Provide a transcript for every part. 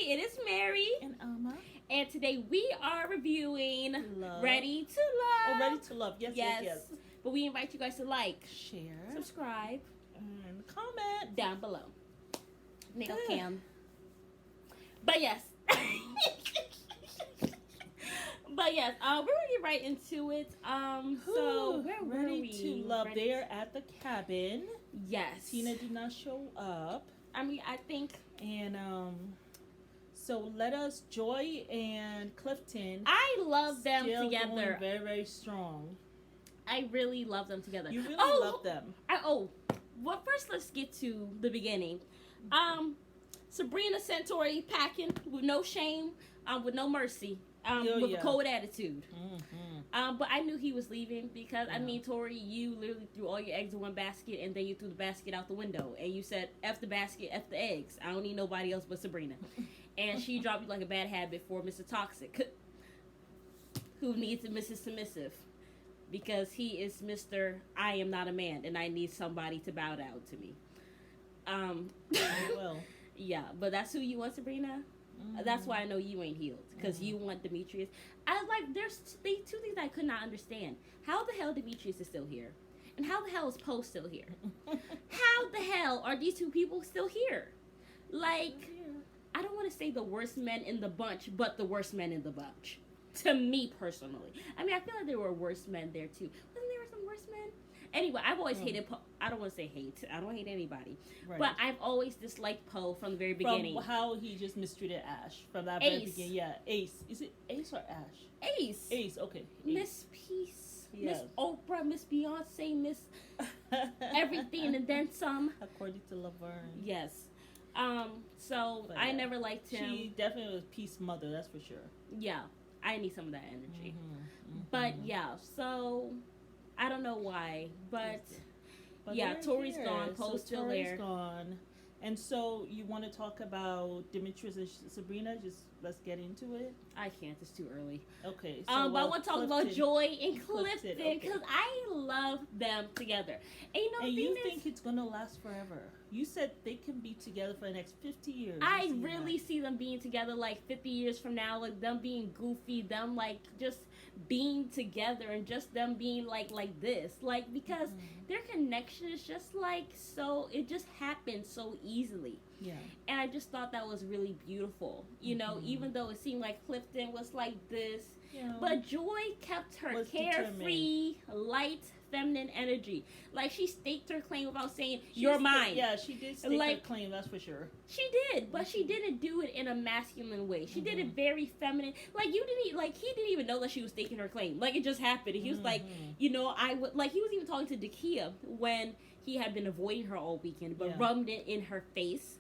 It is Mary. And Alma. And today we are reviewing Love. Ready to Love. Oh, Ready to Love. Yes. But we invite you guys to like, share, subscribe, and comment down below. Nail cam. But yes. We're gonna get right into it. So where were Ready we? to Love. Ready They're at the cabin. Yes. Tina did not show up. I mean, I think. And so let us, Joy and Clifton. I love them still together. Going very, very strong. I really love them together. You really love them. Well, first let's get to the beginning. Sabrina Centauri packing with no shame, with no mercy, with a cold attitude. Mm-hmm. But I knew he was leaving because, I mean, Tori, you literally threw all your eggs in one basket and then you threw the basket out the window. And you said, F the basket, F the eggs. I don't need nobody else but Sabrina. And she dropped you like a bad habit for Mr. Toxic, who needs a Mrs. Submissive. Because he is Mr. I am not a man and I need somebody to bow down to me. Well. Yeah, but that's who you want, Sabrina? Mm-hmm. That's why I know you ain't healed. Because you want Demetrius. I was like, there's two things I could not understand. How the hell Demetrius is still here? And how the hell is Poe still here? How the hell are these two people still here? Like, I don't want to say the worst men in the bunch, but the worst men in the bunch. To me, personally. I mean, I feel like there were worse men there, too. Wasn't there some worse men? Anyway, I've always hated Poe. I don't want to say hate. I don't hate anybody. Right. But I've always disliked Poe from the very beginning. From how he just mistreated Ash. From that very beginning. Yeah, Ace. Is it Ace or Ash? Ace. Ace, okay. Ace. Miss Peace. Yes. Miss Oprah. Miss Beyonce. Miss everything and then some. According to Laverne. Yes. So, I never liked him. She definitely was Peace mother, that's for sure. Yeah. I need some of that energy. But yeah, so I don't know why, but yeah, Tori's gone, Poe's still there. Gone. And so you want to talk about Demetrius and Sabrina? Just let's get into it. I can't. It's too early. Okay. So, but I want to talk about Joy and Clifton because okay. I love them together. And you think it's gonna last forever? You said they can be together for the next 50 years. I really see them being together like 50 years from now, like them being goofy, them like just being together and just them being like this, like because their connection is just like so. It just happened so easily. Yeah. And I just thought that was really beautiful. You know, even though it seemed like Clifton was like this. Yeah. But Joy kept her carefree, light, feminine energy. Like, she staked her claim without saying, you're mine. Yeah, she did stake her claim, that's for sure. She did, but she didn't do it in a masculine way. She did it very feminine. Like, he didn't even know that she was staking her claim. Like, it just happened. He was like, you know, he was even talking to Dakia when he had been avoiding her all weekend, but rubbed it in her face.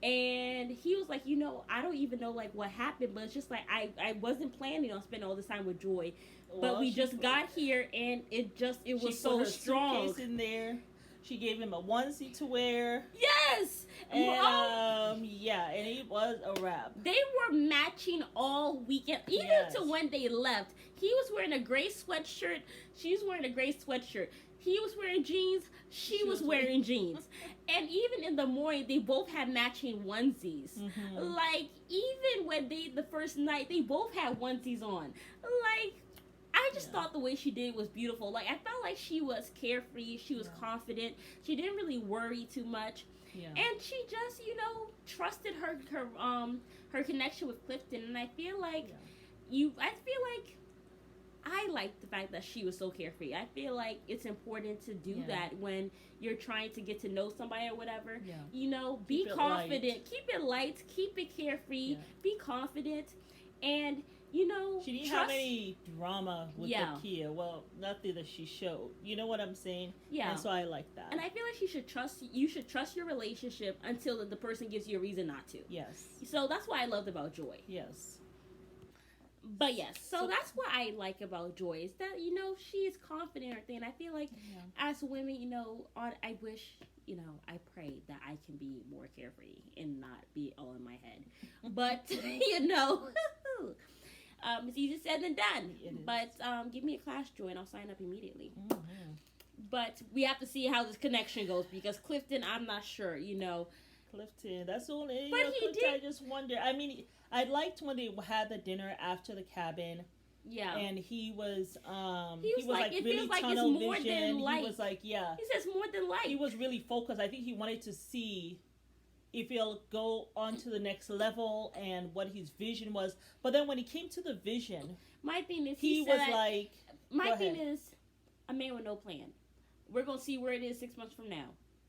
And he was like, you know, I don't even know, like, what happened, but it's just like, I wasn't planning on spending all this time with Joy, but we just got here, and it was so strong. Suitcase in there. She gave him a onesie to wear. Yes! And, and it was a wrap. They were matching all weekend, even to when they left. He was wearing a gray sweatshirt. She was wearing a gray sweatshirt. He was wearing jeans. She was wearing jeans. And even in the morning, they both had matching onesies. Like, even when the first night, they both had onesies on. Like, I just thought the way she did was beautiful. Like, I felt like she was carefree. She was confident. She didn't really worry too much. Yeah. And she just, you know, trusted her connection with Clifton. And I feel like I like the fact that she was so carefree. I feel like it's important to do that when you're trying to get to know somebody or whatever. Yeah. You know, be confident. Keep it light. Keep it carefree. Yeah. Be confident. And, you know, she didn't have any drama with Dakia. Well, nothing that she showed. You know what I'm saying? Yeah. And so I like that. And I feel like you should trust your relationship until the person gives you a reason not to. Yes. So that's what I loved about Joy. Yes. But yes, so that's what I like about Joy is that, you know, she is confident and everything. And I feel like as women, you know, I wish, you know, I pray that I can be more carefree and not be all in my head. But, you know, it's easier said than done. But give me a class, Joy, and I'll sign up immediately. But we have to see how this connection goes because Clifton, I'm not sure, you know. Clifton. That's the only. But he Clifton, did. I just wonder. I mean, I liked when they had the dinner after the cabin. Yeah. And he was like it really feels like tunnel it's more vision. than light. He was like, yeah. He says more than light. He was really focused. I think he wanted to see if he'll go on to the next level and what his vision was. But then when he came to the vision, my thing is he was like, my thing is a man with no plan. We're gonna see where it is 6 months from now.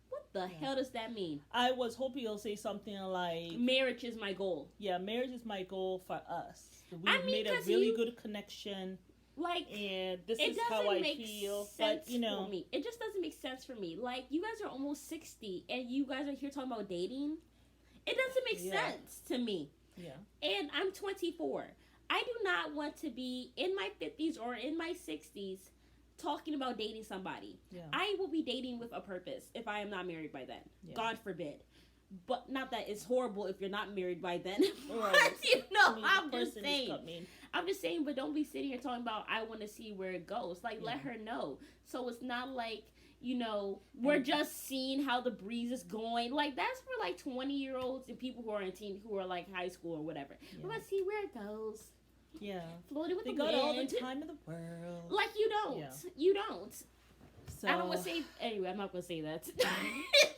What the hell does that mean? I was hoping he'll say something like, marriage is my goal. Yeah, marriage is my goal for us. We've made a really good connection. Like, and this is how I feel. But, you know, for me. It just doesn't make sense for me. Like, you guys are almost 60 and you guys are here talking about dating. It doesn't make sense to me. Yeah. And I'm 24. I do not want to be in my 50s or in my 60s talking about dating somebody. Yeah. I will be dating with a purpose if I am not married by then. Yeah. God forbid. But not that it's horrible if you're not married by then. Right. You know, I'm just saying. I'm just saying, but don't be sitting here talking about, I want to see where it goes. Like, let her know. So it's not like, you know, we're just seeing how the breeze is going. Like, that's for, like, 20-year-olds and people who are who are, like, high school or whatever. Yeah. We're going to see where it goes. Yeah. Floating with the wind. They got all the time in the world. Like, you don't. Yeah. You don't. So, I don't want to say... Anyway, I'm not going to say that.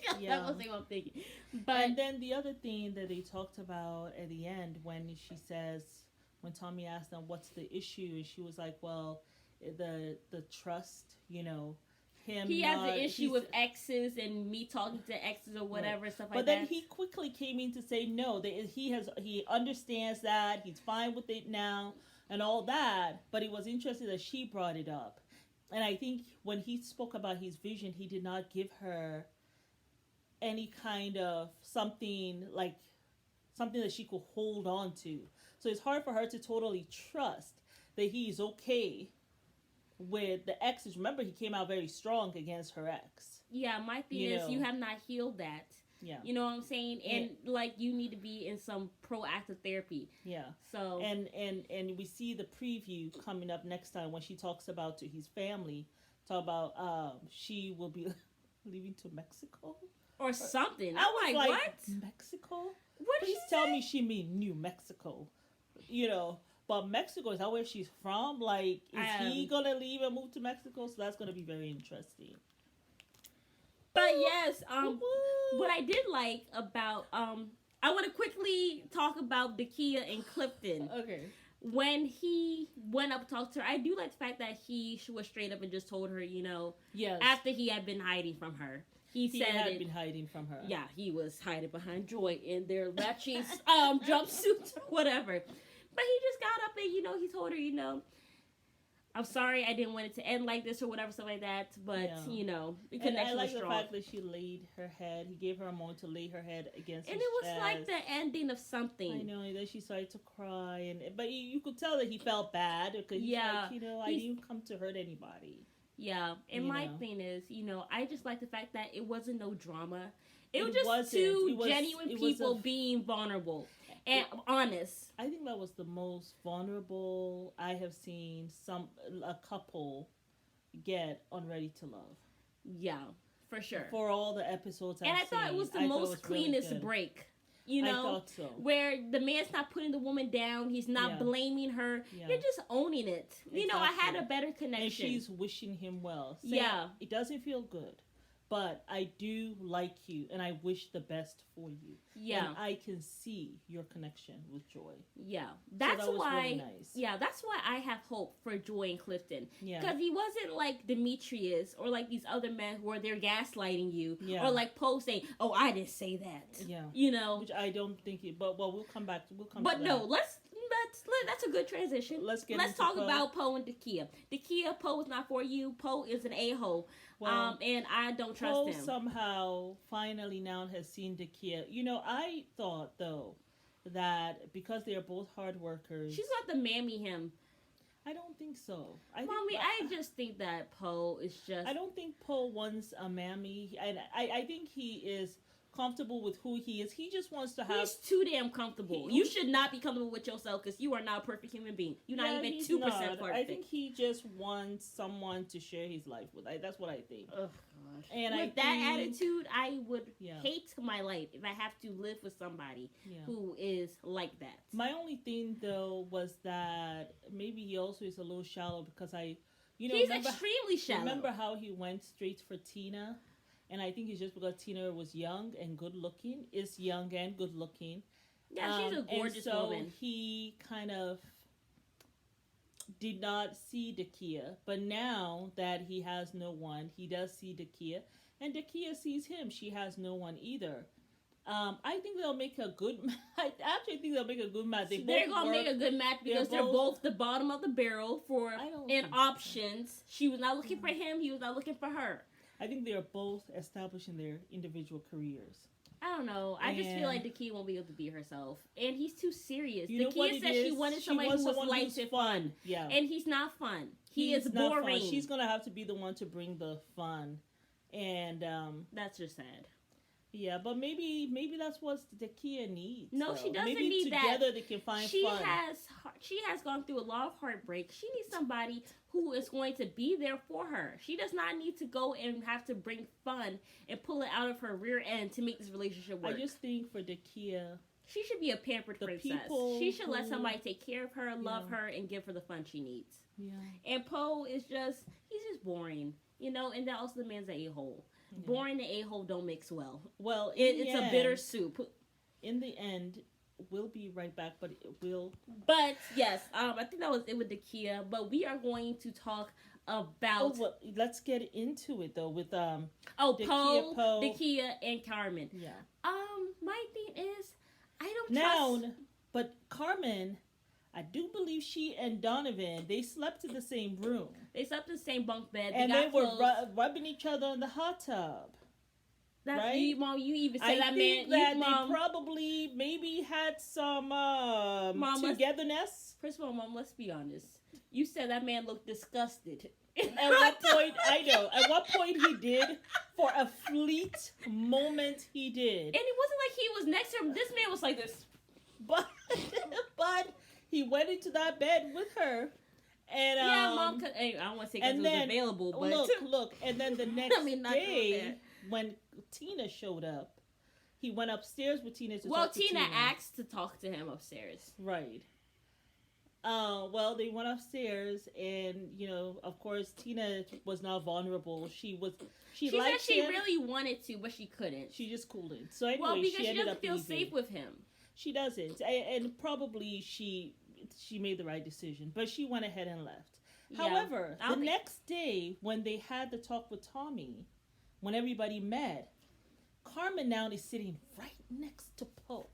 I'm not going to say what I'm thinking. But, and then the other thing that they talked about at the end when she says... When Tommy asked them, what's the issue? And she was like, well, the trust, you know, him. He has an issue with exes and me talking to exes or whatever, stuff like that. But then he quickly came in to say, no, he understands that. He's fine with it now and all that. But he was interested that she brought it up. And I think when he spoke about his vision, he did not give her any kind of something that she could hold on to. So it's hard for her to totally trust that he's okay with the exes. Remember, he came out very strong against her ex. Yeah, my thing is you have not healed that. Yeah. You know what I'm saying? And like you need to be in some proactive therapy. Yeah. So and we see the preview coming up next time when she talks about to his family, talk about she will be leaving to Mexico. Or something. I was like, what? Mexico? What Please tell me she mean New Mexico. You know, but Mexico, is that where she's from? Like, is he going to leave and move to Mexico? So that's going to be very interesting. But yes, what I did like about, I want to quickly talk about Dakia and Clifton. Okay. When he went up to talk to her, I do like the fact that he was straight up and just told her, you know, after he had been hiding from her. He had been hiding from her. Yeah, he was hiding behind Joy in their Latchis jumpsuits or whatever. But he just got up and, you know, he told her, you know, I'm sorry I didn't want it to end like this or whatever, stuff like that. But, you know, the connection was strong. I like the fact that she laid her head. He gave her a moment to lay her head against his chest. And it was like the ending of something. I know. And then she started to cry. But you could tell that he felt bad. Because he's like, you know, I didn't come to hurt anybody. Yeah. And my thing is, you know, I just like the fact that it wasn't no drama. It was just two genuine people being vulnerable. And honest. I think that was the most vulnerable I have seen a couple get on Ready to Love. Yeah, for sure. For all the episodes I thought it was the most cleanest really break. You know, I thought so. Where the man's not putting the woman down, he's not blaming her. Yeah. You're just owning it. Exactly. You know, I had a better connection. And she's wishing him well. Saying, it doesn't feel good, but I do like you, and I wish the best for you. Yeah. And I can see your connection with Joy. Yeah. That's so that why, was really nice. Yeah, that's why I have hope for Joy and Clifton. Yeah. Because he wasn't like Demetrius or like these other men who are there gaslighting you. Yeah. Or like Poe saying, oh, I didn't say that. Yeah. You know. Which I don't think but we'll come back. But to no, that's a good transition. Let's talk about Poe and Dakia. Dakia, Poe is not for you. Poe is an a-hole. Well, and I don't trust him. Poe somehow finally now has seen Dakia. You know, I thought though that because they are both hard workers, she's not to mammy him. I don't think so. I just think that Poe is just. I don't think Poe wants a mammy. I think he is comfortable with who he is. He just wants to have. He's too damn comfortable. You should not be comfortable with yourself because you are not a perfect human being. You're not even 2% perfect. I think he just wants someone to share his life with. That's what I think. Oh gosh. And with that attitude, I would hate my life if I have to live with somebody who is like that. My only thing though was that maybe he also is a little shallow because he's extremely shallow. Remember how he went straight for Tina? And I think it's just because Tina was young and good looking. Is young and good looking. Yeah, she's a gorgeous woman. He kind of did not see Dakia. But now that he has no one, he does see Dakia. And Dakia sees him. She has no one either. I think they'll make a good. I actually think they'll make a good match. They're gonna make a good match because they're both the bottom of the barrel in options. She was not looking for him. He was not looking for her. I think they are both establishing their individual careers. I don't know. I just feel like Dakia won't be able to be herself. And he's too serious. Dakia said she wanted somebody who was light and fun. Yeah. And he's not fun. He is boring. Fun. She's going to have to be the one to bring the fun. And that's just sad. Yeah, but maybe that's what Dakia needs. No, she doesn't maybe need that. Together they can find fun. She has gone through a lot of heartbreak. She needs somebody who is going to be there for her. She does not need to go and have to bring fun and pull it out of her rear end to make this relationship work. I just think for Dakia, she should be a pampered princess. She should let somebody take care of her, love her, and give her the fun she needs. Yeah. And Poe he's just boring, and then also the man's an a-hole. Yeah. Boring and a-hole don't mix well. Well, it's a bitter soup. In the end, we'll be right back, but it will. But yes, I think that was it with Dakia. But we are going to talk about. Let's get into it though with Poe, Dakia, and Carmen. Yeah. My thing is, I don't trust. But Carmen, I do believe she and Donovan, they slept in the same room. They slept in the same bunk bed. And they were rubbing each other in the hot tub. Right? You even say that, man. I think that they probably maybe had some togetherness. First of all, Mom, let's be honest. You said that man looked disgusted. At what point, I know. At what point he did, for a fleet moment he did. And it wasn't like he was next to him. This man was like this. But he went into that bed with her. And Mom, I don't want to say because it was available, but... Look, and then the next day, when Tina showed up, he went upstairs with Tina to talk to Tina. Well, Tina asked to talk to him upstairs. Right. Well, they went upstairs, and, of course, Tina was not vulnerable. She said she really wanted to, but she couldn't. She just couldn't. So anyway, because she doesn't feel safe with him. She doesn't. And probably she made the right decision, but she went ahead and left. Yeah. However, the next day when they had the talk with Tommy, when everybody met, Carmen now is sitting right next to Poe,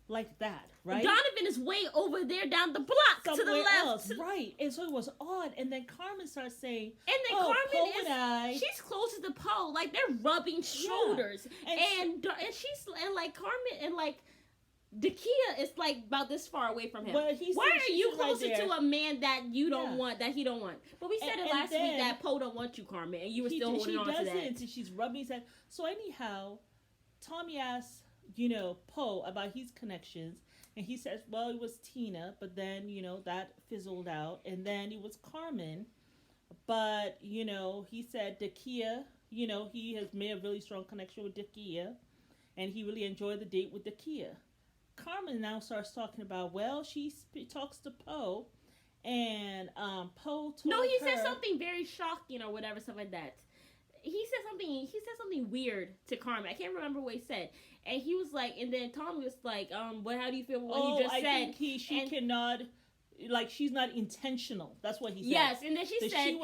like that, right? Donovan is way over there down the block to the left. Else, right? And so it was odd. And then Carmen starts saying, and then Carmen she's closest to Poe, like they're rubbing shoulders, and Carmen and Dakia is like about this far away from him. Why are you closer to a man that you don't want, that he don't want? But we said last week that Poe don't want you, Carmen, and you were still holding on to that. And she's rubbing his head. So anyhow, Tommy asks, Poe about his connections, and he says, well, it was Tina, but then, that fizzled out, and then it was Carmen, but, he said Dakia, he has made a really strong connection with Dakia, and he really enjoyed the date with Dakia. Carmen now starts talking about, she talks to Poe, and Poe told her... No, he said something very shocking or whatever, stuff like that. He said something weird to Carmen. I can't remember what he said. And he was like, and then Tommy was like, how do you feel about what he just said? I think she cannot... she's not intentional. That's what he said. Yes, and then she said...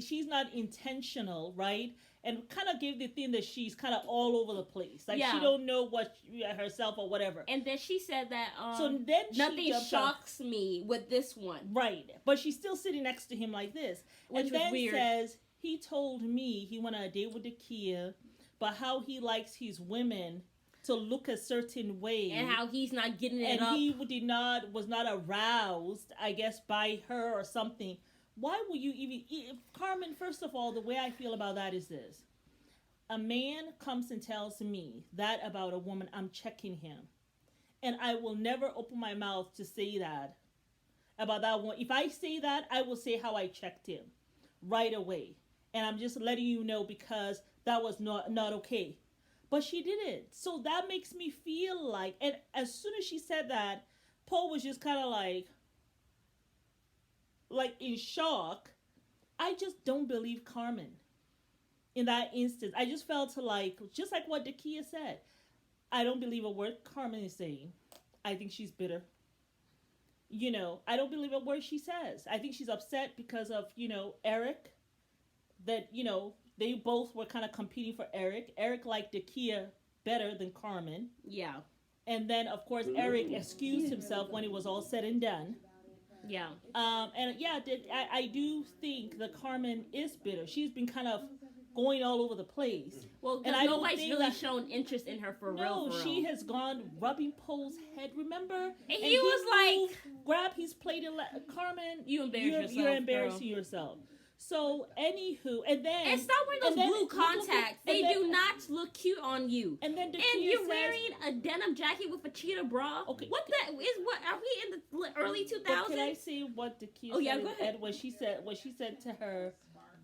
she's not intentional, right? And kind of gave the thing that she's kind of all over the place. She don't know what herself or whatever. And then she said that so then nothing shocks me with this one. Right. But she's still sitting next to him like this. Which was weird. Says, he told me he went on a date with Dakia, but how he likes his women to look a certain way. And how he's not getting it up. And he was not aroused, I guess, by her or something. Why would you even... Carmen, first of all, the way I feel about that is this. a man comes and tells me that about a woman, I'm checking him. And I will never open my mouth to say that about that one. If I say that, I will say how I checked him right away. And I'm just letting you know because that was not okay. But she didn't. So that makes me feel like, and as soon as she said that, Paul was just kind of like in shock. I just don't believe Carmen in that instance. I just felt like, just like what Dakia said, I don't believe a word Carmen is saying. I think she's bitter. I don't believe a word she says. I think she's upset because of, Eric. That, they both were kind of competing for Eric. Eric liked Dakia better than Carmen. Yeah. And then, of course, Eric excused himself when it was all said and done. Yeah. And yeah, I do think that Carmen is bitter. She's been kind of going all over the place. Well, and nobody's really shown interest in her for real. No, she has gone rubbing Poe's head, remember? And he was like, grab his plate and Carmen, you embarrass yourself. You're embarrassing yourself. So, anywho, and stop wearing those blue contacts. They do not look cute on you. And then you're wearing a denim jacket with a cheetah bra. Okay. What are we in the early 2000s? Can I say what Dakia said? Go ahead. What she said to her,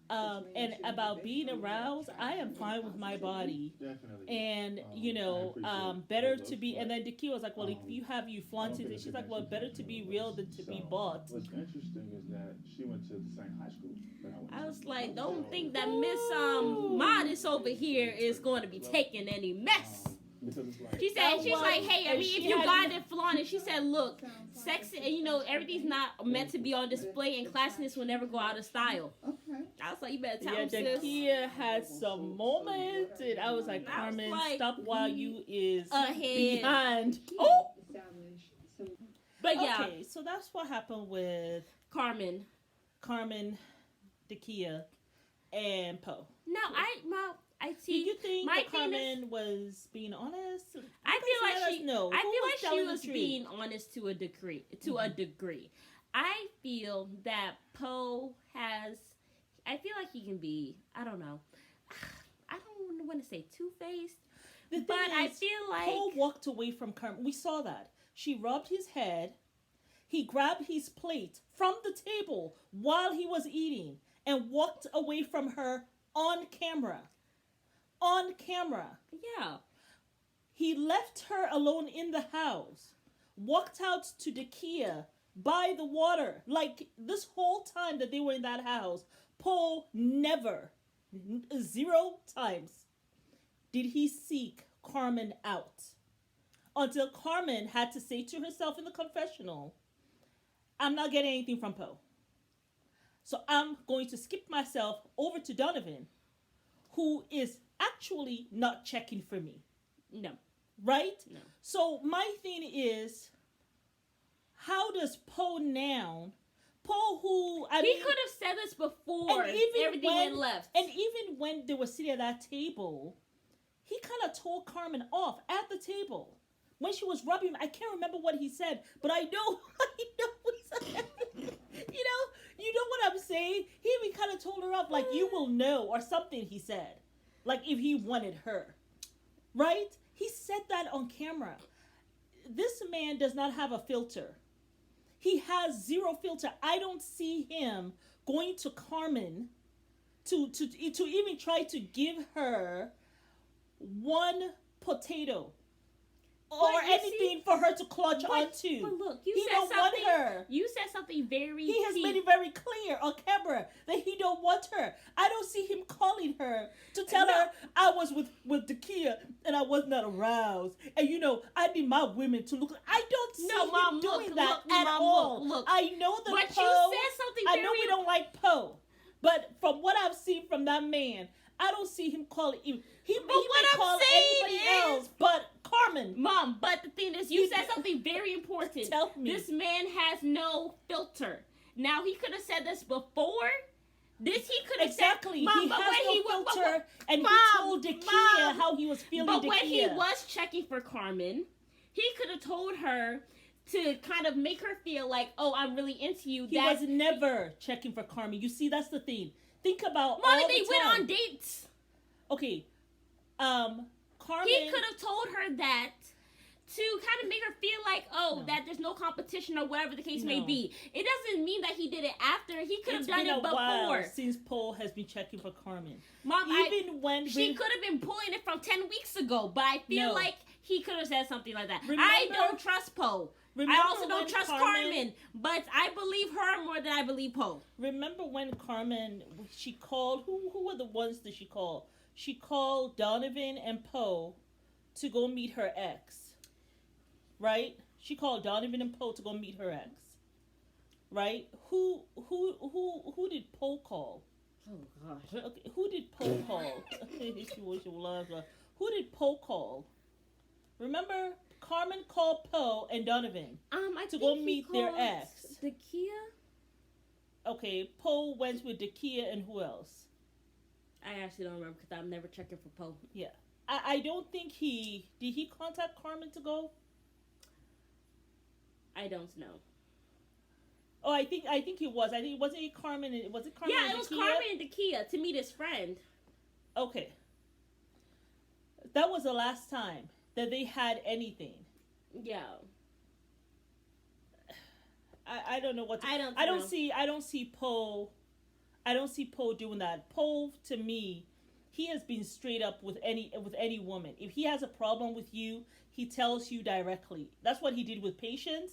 and about being aroused, I am fine with my body. Definitely. And, better to be, and then Dakia was like, well, if you flaunted it, she's like, well, better to be real than to be bought. What's interesting is that she went to the same high school that I went to. I was like, don't think that Miss Modest over here is going to be taking any mess. She said, she's like, hey, I mean, if you got it flaunted, she said, look, sex, everything's not meant to be on display, and classiness will never go out of style. Okay. I was like, you better tell him, sis. Dakia had some moments, and I was like, Carmen, stop while you is behind. Oh! But yeah. Okay, so that's what happened with Carmen, Dakia, and Poe. I see. Did you think that Carmen was being honest? I feel like she was being honest to a degree. I feel that Poe has. I feel like he can be. I don't know. I don't want to say two-faced, but I feel like Poe walked away from Carmen. We saw that. She rubbed his head. He grabbed his plate from the table while he was eating and walked away from her on camera. On camera. Yeah. He left her alone in the house, walked out to Dakia by the water. Like, this whole time that they were in that house, Poe never, 0 times, did he seek Carmen out. Until Carmen had to say to herself in the confessional, I'm not getting anything from Poe. So I'm going to skip myself over to Donovan, who is actually not checking for me. No. Right? No. So my thing is, how does Poe now, he could have said this before everything went left. And even when they were sitting at that table, he kind of told Carmen off at the table. When she was rubbing him, I can't remember what he said, but I know what he said. You know what I'm saying? He even kind of told her off, like, you will know, or something he said. Like, if he wanted her. Right? He said that on camera. This man does not have a filter. He has 0 filter. I don't see him going to Carmen to even try to give her one potato or anything for her to clutch onto. But look, he don't want her. You said something very. He has made it very clear on camera that he don't want her. I don't see him calling her to tell her I was with Dakia and I was not aroused. And I need my women to look. I don't see him doing that at all. Look. I know that But Poe. you said something. I know we don't like Poe, but from what I've seen from that man, I don't see him calling him. He may call anybody else, but Carmen. Mom, but the thing is, you said something very important. Tell me. This man has no filter. Now, he could have said this before. He could have said... Exactly. He has no filter, and he told Dakia how he was feeling. But when he was checking for Carmen, he could have told her to kind of make her feel like, oh, I'm really into you. He was never checking for Carmen. You see, that's the thing. Think about Mommy, they went on dates. Okay, Carmen. He could have told her that to kind of make her feel like, that there's no competition or whatever the case may be. It doesn't mean that he did it after. He could have done it before. While since Poe has been checking for Carmen. Mom, she could have been pulling it from 10 weeks ago, but I feel like he could have said something like that. I don't trust Poe. I also don't trust Carmen, but I believe her more than I believe Poe. Remember when Carmen, she called, who were the ones that she called? She called Donovan and Poe to go meet her ex. Right? She called Donovan and Poe to go meet her ex. Right? Who did Poe call? Oh gosh. Okay, who did Poe call? Who did Poe call? Remember, Carmen called Poe and Donovan to go meet their ex. Dakia? Okay, Poe went with Dakia and who else? I actually don't remember because I'm never checking for Poe. Yeah. I don't think did he contact Carmen to go? I don't know. Oh, I think he was. I think wasn't it Carmen? Was it Carmen? Yeah, it was Carmen and Dakia to meet his friend. Okay. That was the last time that they had anything. Yeah. I don't know what. I don't see Poe. I don't see Poe doing that. Poe, to me, he has been straight up with any woman. If he has a problem with you, he tells you directly. That's what he did with Patience.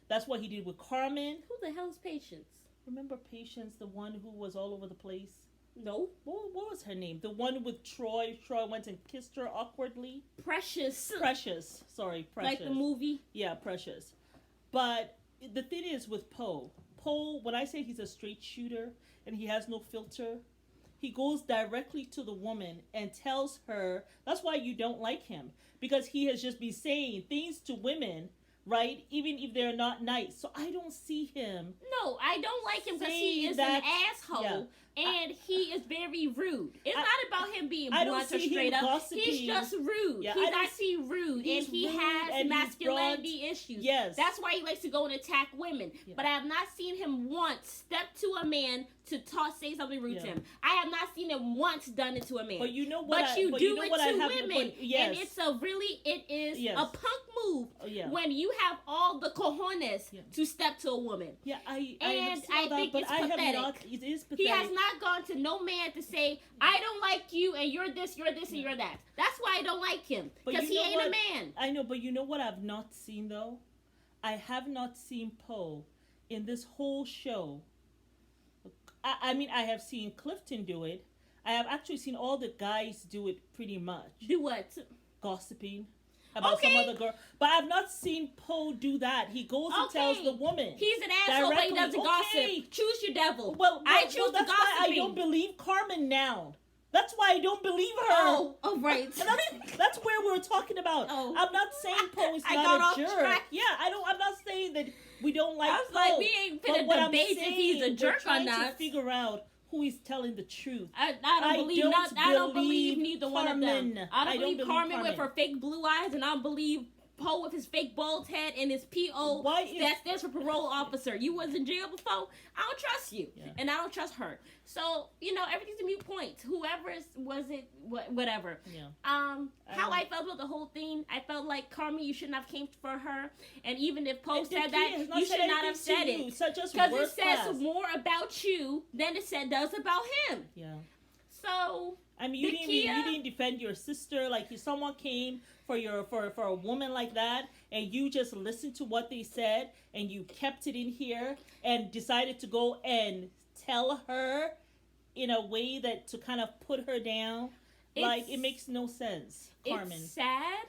That's what he did with Carmen. Who the hell is Patience? Remember Patience, the one who was all over the place? No. What was her name? The one with Troy. Troy went and kissed her awkwardly. Precious. Sorry, Precious. Like the movie? Yeah, Precious. But the thing is with Poe, when I say he's a straight shooter and he has no filter, he goes directly to the woman and tells her, that's why you don't like him. Because he has just been saying things to women, right? Even if they're not nice. So I don't see him. No, I don't like him because he is an asshole. Yeah. And he is very rude. It's not about him being blunt or straight up. Gossiping. He's just rude. Yeah, he's actually rude. And he has masculinity issues. Yes. That's why he likes to go and attack women. Yeah. But I have not seen him once step to a man to say something rude to him. I have not seen him once done it to a man. But you know what? But you do it to women. Yes. And it is a punk move when you have all the cojones to step to a woman. Yeah, I think it's pathetic. It is pathetic. He has not gone to no man to say, I don't like you and you're this, and you're that. That's why I don't like him. Because he ain't a man. I know, but you know what I've not seen though? I have not seen Poe in this whole show. I mean, I have seen Clifton do it. I have actually seen all the guys do it pretty much. Do what? Gossiping about some other girl. But I've not seen Poe do that. He goes and tells the woman. He's an asshole, but he doesn't gossip. Choose your devil. Well, I choose the gossiping. Why I don't believe Carmen now. That's why I don't believe her. Oh, right. That's where we're talking about. Oh. I'm not saying Poe is not a jerk. Track. Yeah, I'm not saying that we don't like Poe. I was like, we ain't finna debate if he's a jerk or not. We're trying to figure out who is telling the truth. I don't believe neither one of them. I don't believe Carmen with her fake blue eyes, and I don't believe Poe with his fake bald head and his P.O. that stands for parole officer. You was in jail before. I don't trust you, and I don't trust her. So everything's a mute point. Whoever was it, whatever. Yeah. How I felt about the whole thing, I felt like Carmen, you shouldn't have came for her, and even if Poe said that, you should not have said it because it says more about you than it does about him. Yeah. So. I mean, you didn't defend your sister. Like, if someone came for a woman like that, and you just listened to what they said, and you kept it in here, and decided to go and tell her in a way that to kind of put her down, it makes no sense, Carmen. It's sad,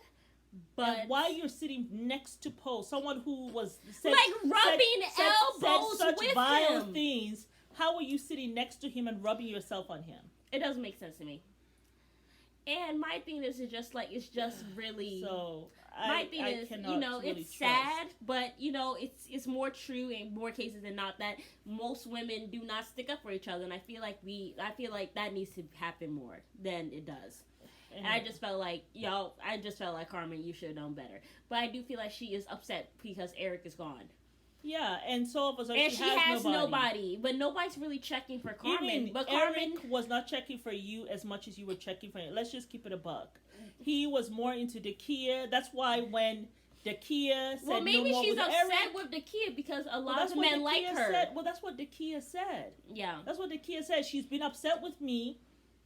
but and while you're sitting next to Poe, someone who was rubbing elbows said such with vile him. things, how are you sitting next to him and rubbing yourself on him? It doesn't make sense to me. And my thing is, it's just really. So my thing is, really it's sad, but it's more true in more cases than not that most women do not stick up for each other, and I feel like that needs to happen more than it does. And I just felt like Carmen, you should have known better. But I do feel like she is upset because Eric is gone. Yeah, and so of us, and she has nobody. But nobody's really checking for Carmen. But Carmen was not checking for you as much as you were checking for him. Let's just keep it a buck. He was more into Dakia. That's why when Dakia said, well, maybe no she's upset with Dakia because a lot of the men like her. Well, that's what Dakia said. Yeah, that's what Dakia said. She's been upset with me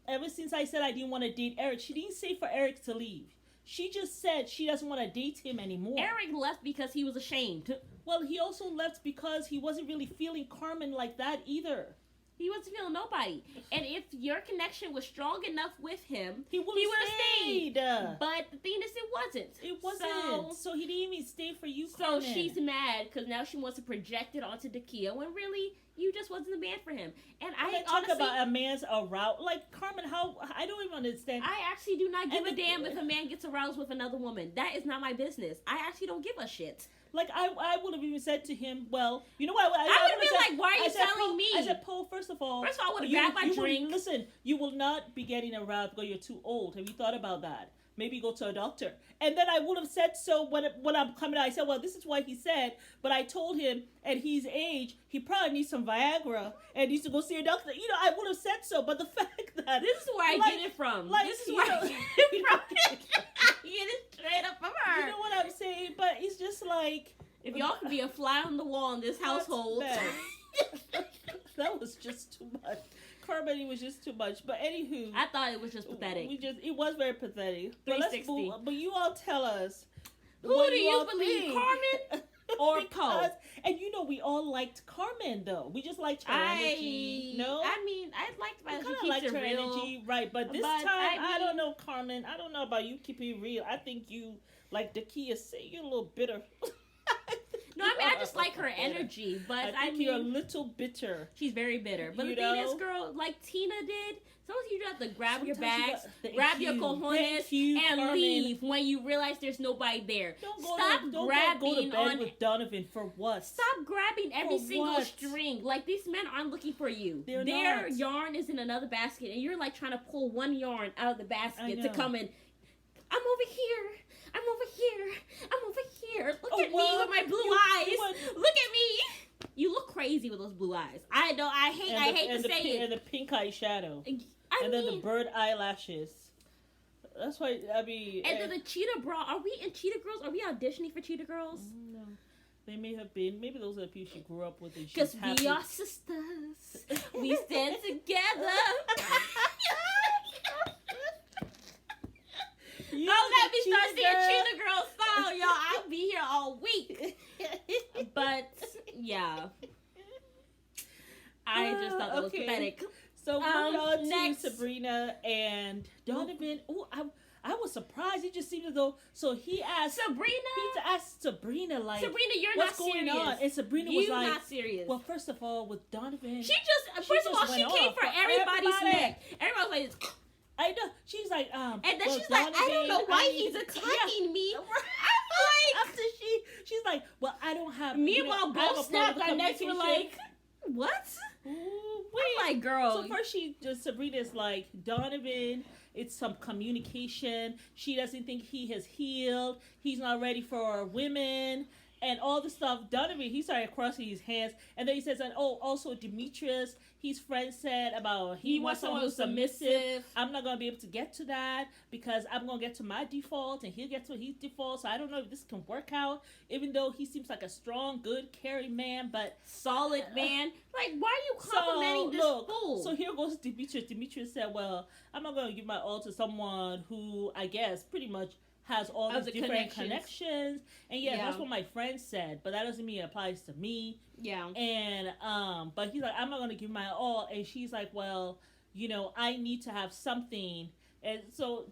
ever since I said I didn't want to date Eric. She didn't say for Eric to leave. She just said she doesn't want to date him anymore. Eric left because he was ashamed. Well, he also left because he wasn't really feeling Carmen like that either. He wasn't feeling nobody. And if your connection was strong enough with him, he would have stayed. But the thing is, it wasn't. It wasn't. So he didn't even stay for you, Carmen. So she's mad because now she wants to project it onto Dakia when really you just wasn't the man for him. And I talk about a man's aroused. Like, Carmen, how? I don't even understand. I actually do not give a damn if a man gets aroused with another woman. That is not my business. I actually don't give a shit. Like, I would have even said to him, well, you know what? I would have been like, why are you telling me? I said, Paul, first of all, I would have grabbed my drink. Listen, you will not be getting aroused because you're too old. Have you thought about that? Maybe go to a doctor. And then I would have said so when I'm coming out. I said, well, this is what he said. But I told him at his age, he probably needs some Viagra and needs to go see a doctor. You know, I would have said so. But the fact that... This is where I get it from. This is where I get it from. You get it straight up from her. You know what I'm saying? But it's just like... If y'all could be a fly on the wall in this household... That was just too much. Carmen was just too much. But anywho, I thought it was just pathetic. It was very pathetic. 360. But you all tell us. Who do you believe, Carmen or Poe? And you know we all liked Carmen though. We just liked her energy. No, I mean I liked my energy. Liked her energy, right? But this time I don't know, Carmen. I don't know about you. Keep it real. I think you like Dakia. Say you're a little bitter. No, I mean I just like her energy, but I mean you're a little bitter. She's very bitter. But the thing is, girl, like Tina did, sometimes you just have to grab your bags, grab your cojones, and leave when you realize there's nobody there. Don't go to bed with Donovan for what? Stop grabbing every single string. Like these men aren't looking for you. Their yarn is in another basket, and you're like trying to pull one yarn out of the basket to come in. I'm over here. I'm over here. I'm over here. Look at me with my blue eyes. Look at me. You look crazy with those blue eyes. I know. I hate to say it. And the pink eyeshadow. And then the bird eyelashes. That's why, I mean... And then the Cheetah Bra. Are we in Cheetah Girls? Are we auditioning for Cheetah Girls? No. They may have been. Maybe those are the people she grew up with. Because we are sisters. We stand together. Don't let me start seeing Cheetah Girl style, y'all. I'll be here all week. But, yeah. I just thought that was pathetic. So, moving on to Sabrina and Donovan. Oh, I was surprised. It just seemed as though... So, he asked... Sabrina? He asked Sabrina, like... Sabrina, you're what's not serious. Going on? And Sabrina was like... You're not serious. Well, first of all, with Donovan... First of all, she came for everybody's neck. Everybody was like... I know. She's like, and then she's like, I don't know why he's attacking me. I'm like, after she's like, well, I don't have. Meanwhile, both snapped our necks. We're like, what? Ooh, I'm like, girl. So first, Sabrina's like, Donovan. It's some communication. She doesn't think he has healed. He's not ready for women. And all the stuff, Donovan, he started crossing his hands. And then he says, and also Demetrius, his friend said about he wants someone who's submissive. I'm not going to be able to get to that because I'm going to get to my default and he'll get to his default. So I don't know if this can work out, even though he seems like a strong, good, caring man, but solid man. Like, why are you complimenting this fool? So here goes Demetrius. Demetrius said, well, I'm not going to give my all to someone who, I guess, pretty much has all these different connections. And that's what my friend said, but that doesn't mean it applies to me. Yeah. And but he's like, I'm not gonna give my all. And she's like, well, I need to have something. And so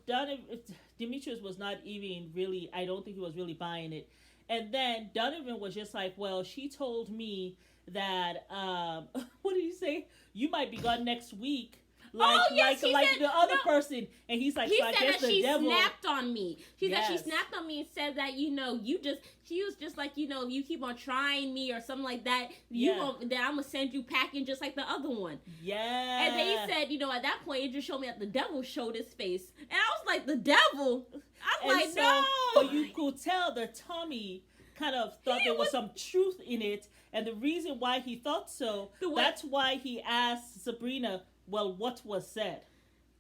Demetrius was not even really, I don't think he was really buying it. And then Donovan was just like, well, she told me that what did he say? You might be gone next week. Like the other person, and he's like, he so I said guess that the she devil snapped on me. She said she snapped on me and said that she was just like, you keep on trying me or something like that. That I'm gonna send you packing just like the other one. Yeah. And then he said, at that point it just showed me that the devil showed his face, and I was like, the devil. I'm like, no. But you could tell the Tommy kind of thought there was some truth in it, and the reason why he thought so, that's why he asked Sabrina, well, what was said?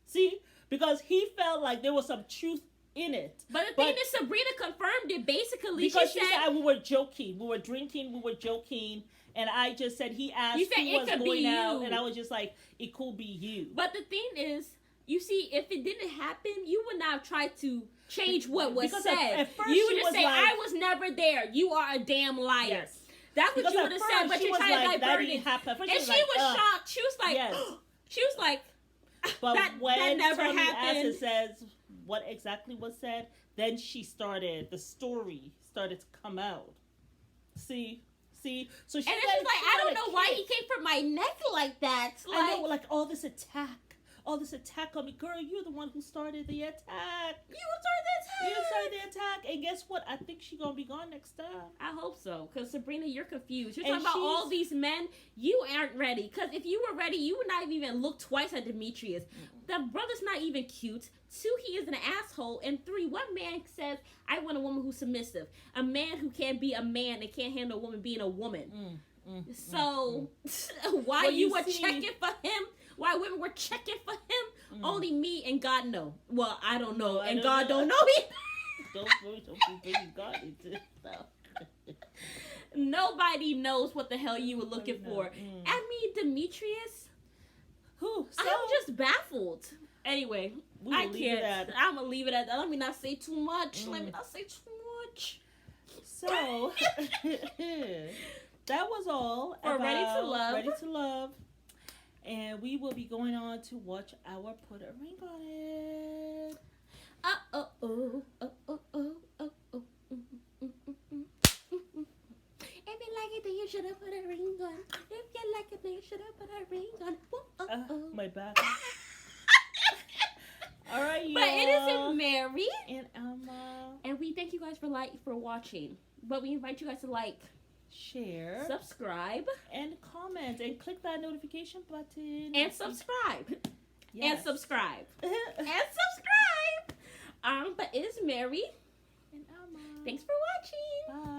See? Because he felt like there was some truth in it. But the thing is, Sabrina confirmed it. Basically, because she said we were joking. We were drinking. We were joking. And I just said, he asked who was going out. And I was just like, it could be you. But the thing is, you see, if it didn't happen, you would not try to change what was said. At first you would just say, I was never there. You are a damn liar. Yes. That's what you would have said, but you're trying to divert it. And she was shocked. She was like, she was like, but when that never Tommy happened. says what exactly was said, then the story started to come out. See? So she, and then she's like, I don't know why he came for my neck like that. Like, I know, like all this attack on me. Girl, you're the one who started the attack. You started the attack. And guess what? I think she's going to be gone next time. I hope so. Because Sabrina, you're confused. You're talking about all these men. You aren't ready. Because if you were ready, you would not even look twice at Demetrius. The brother's not even cute. 2, he is an asshole. And 3, what man says, I want a woman who's submissive? A man who can't be a man and can't handle a woman being a woman. Why you were checking for him? Why women were checking for him? Only me and God know. Well, I don't know, and God don't know either. Don't bring God into stuff. Nobody knows what the hell you were looking for. I mean, Demetrius. I'm just baffled. Anyway, I can't. I'm gonna leave it at that. Let me not say too much. So that was all for Ready to Love. And we will be going on to watch our Put a Ring on It. If you like it, then you should have put a ring on. If you like it, then you should have put a ring on. My back. All right, y'all. But it isn't Mary and Emma. And we thank you guys for watching. But we invite you guys to like, share, subscribe, and comment, and click that notification button. And subscribe. Yes. And subscribe. But it is Mary and Emma. Thanks for watching. Bye.